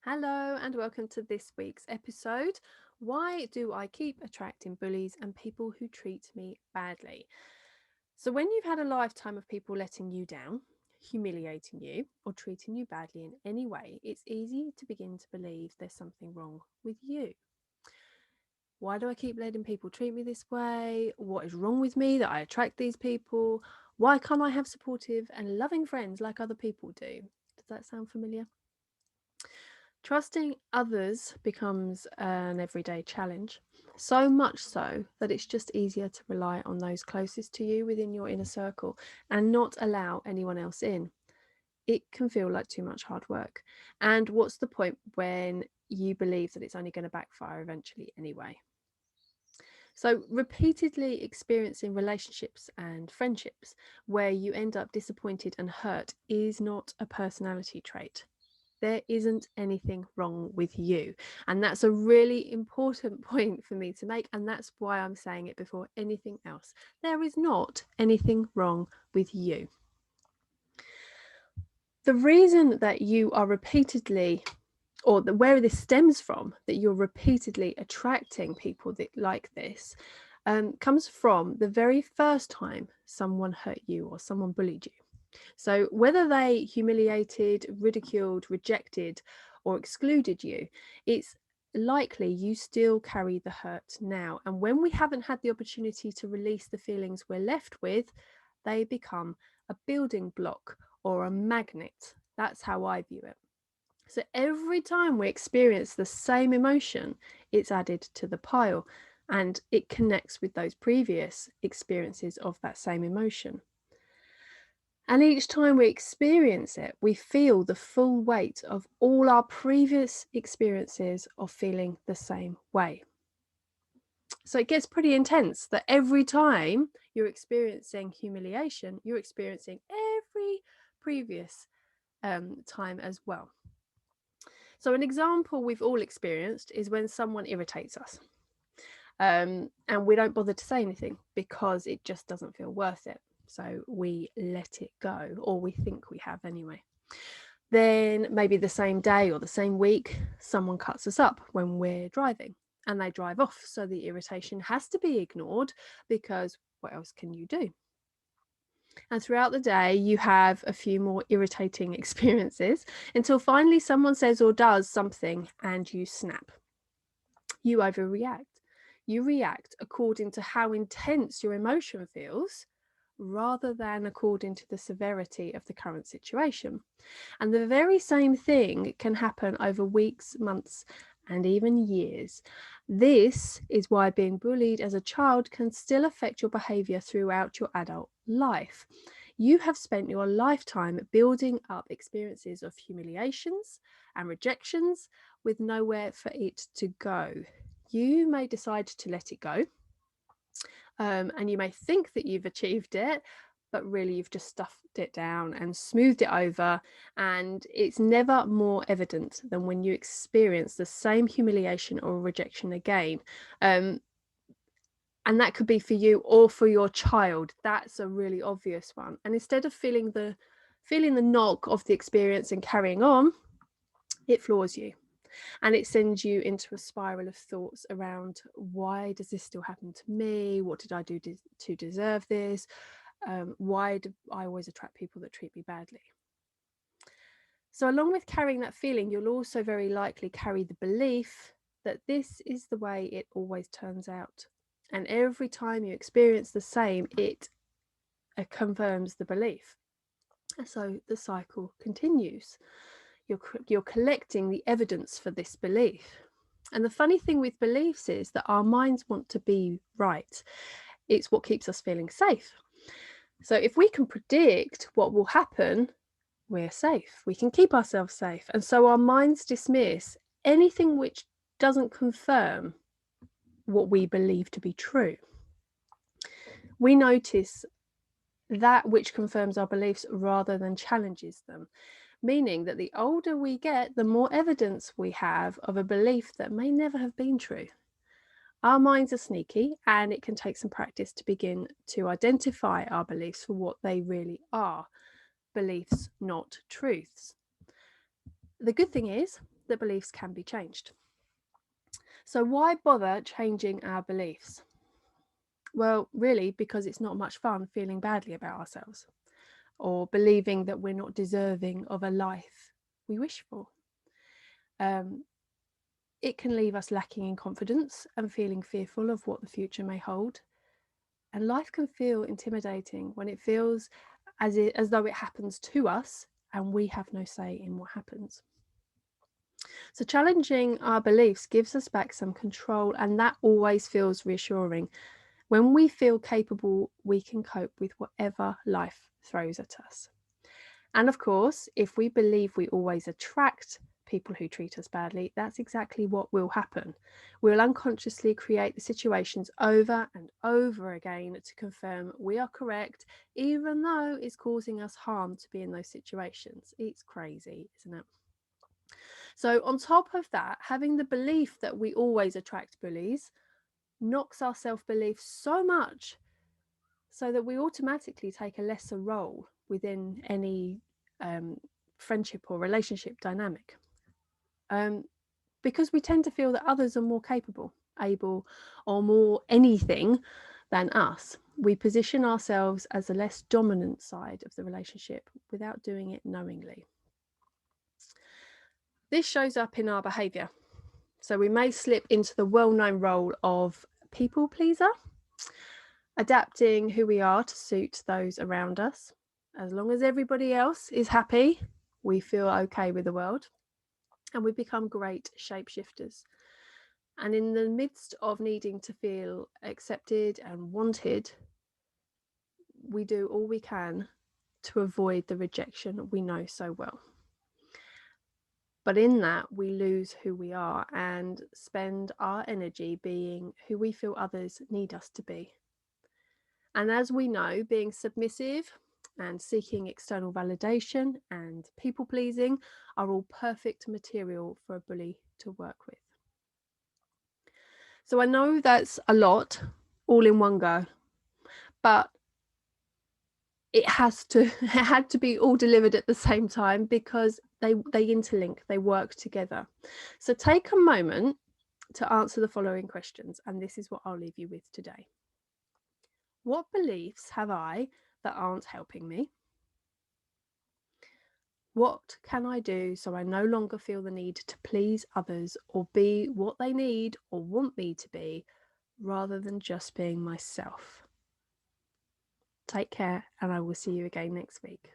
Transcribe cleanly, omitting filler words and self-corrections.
Hello and welcome to this week's episode. Why do I keep attracting bullies and people who treat me badly? So, when you've had a lifetime of people letting you down, humiliating you, or treating you badly in any way, it's easy to begin to believe there's something wrong with you. Why do I keep letting people treat me this way? What is wrong with me that I attract these people? Why can't I have supportive and loving friends like other people do? Does that sound familiar? Trusting others becomes an everyday challenge, so much so that it's just easier to rely on those closest to you within your inner circle and not allow anyone else in. It can feel like too much hard work. And what's the point when you believe that it's only going to backfire eventually anyway? So, repeatedly experiencing relationships and friendships where you end up disappointed and hurt is not a personality trait. There isn't anything wrong with you. And that's a really important point for me to make. And that's why I'm saying it before anything else. There is not anything wrong with you. The reason that you are repeatedly, or where this stems from, that you're repeatedly attracting people that like this, comes from the very first time someone hurt you or someone bullied you. So, whether they humiliated, ridiculed, rejected, or excluded you, it's likely you still carry the hurt now. And when we haven't had the opportunity to release the feelings we're left with, they become a building block or a magnet. That's how I view it. So, every time we experience the same emotion, it's added to the pile and it connects with those previous experiences of that same emotion. And each time we experience it, we feel the full weight of all our previous experiences of feeling the same way. So it gets pretty intense that every time you're experiencing humiliation, you're experiencing every previous time as well. So, an example we've all experienced is when someone irritates us. And we don't bother to say anything because it just doesn't feel worth it. So we let it go, or we think we have anyway. Then maybe the same day or the same week, someone cuts us up when we're driving and they drive off. So the irritation has to be ignored because what else can you do? And throughout the day, you have a few more irritating experiences until finally someone says or does something and you snap. You overreact. You react according to how intense your emotion feels rather than according to the severity of the current situation. And the very same thing can happen over weeks, months, and even years. This is why being bullied as a child can still affect your behaviour throughout your adult life. You have spent your lifetime building up experiences of humiliations and rejections with nowhere for it to go. You may decide to let it go, and you may think that you've achieved it, but really you've just stuffed it down and smoothed it over. And it's never more evident than when you experience the same humiliation or rejection again. And that could be for you or for your child. That's a really obvious one. And instead of feeling the knock of the experience and carrying on, it floors you. And it sends you into a spiral of thoughts around, why does this still happen to me? What did I do to deserve this? Why do I always attract people that treat me badly? So, along with carrying that feeling, you'll also very likely carry the belief that this is the way it always turns out. And every time you experience the same, it confirms the belief. So the cycle continues. You're collecting the evidence for this belief. And the funny thing with beliefs is that our minds want to be right. It's what keeps us feeling safe. So if we can predict what will happen, we're safe. We can keep ourselves safe. And so our minds dismiss anything which doesn't confirm what we believe to be true. We notice that which confirms our beliefs rather than challenges them, meaning that the older we get, the more evidence we have of a belief that may never have been true. Our minds are sneaky, and it can take some practice to begin to identify our beliefs for what they really are: beliefs, not truths. The good thing is, that beliefs can be changed. So why bother changing our beliefs? Well, really, because it's not much fun feeling badly about ourselves or believing that we're not deserving of a life we wish for. It can leave us lacking in confidence and feeling fearful of what the future may hold. And life can feel intimidating when it feels as though it happens to us and we have no say in what happens. So challenging our beliefs gives us back some control, and that always feels reassuring. When we feel capable, we can cope with whatever life throws at us. And of course, if we believe we always attract people who treat us badly, that's exactly what will happen. We'll unconsciously create the situations over and over again to confirm we are correct, even though it's causing us harm to be in those situations. It's crazy, isn't it? So, on top of that, having the belief that we always attract bullies knocks our self belief so much so that we automatically take a lesser role within any friendship or relationship dynamic. Because we tend to feel that others are more capable, able, or more anything than us. We position ourselves as the less dominant side of the relationship without doing it knowingly. This shows up in our behaviour. So we may slip into the well-known role of people pleaser, adapting who we are to suit those around us. As long as everybody else is happy, we feel okay with the world, and we become great shapeshifters. And in the midst of needing to feel accepted and wanted, we do all we can to avoid the rejection we know so well. But in that, we lose who we are and spend our energy being who we feel others need us to be. And as we know, being submissive and seeking external validation and people pleasing are all perfect material for a bully to work with. So I know that's a lot all in one go, but it had to be all delivered at the same time because they interlink, they work together. So take a moment to answer the following questions, and this is what I'll leave you with today. What beliefs have I that aren't helping me? What can I do so I no longer feel the need to please others or be what they need or want me to be, rather than just being myself? Take care, and I will see you again next week.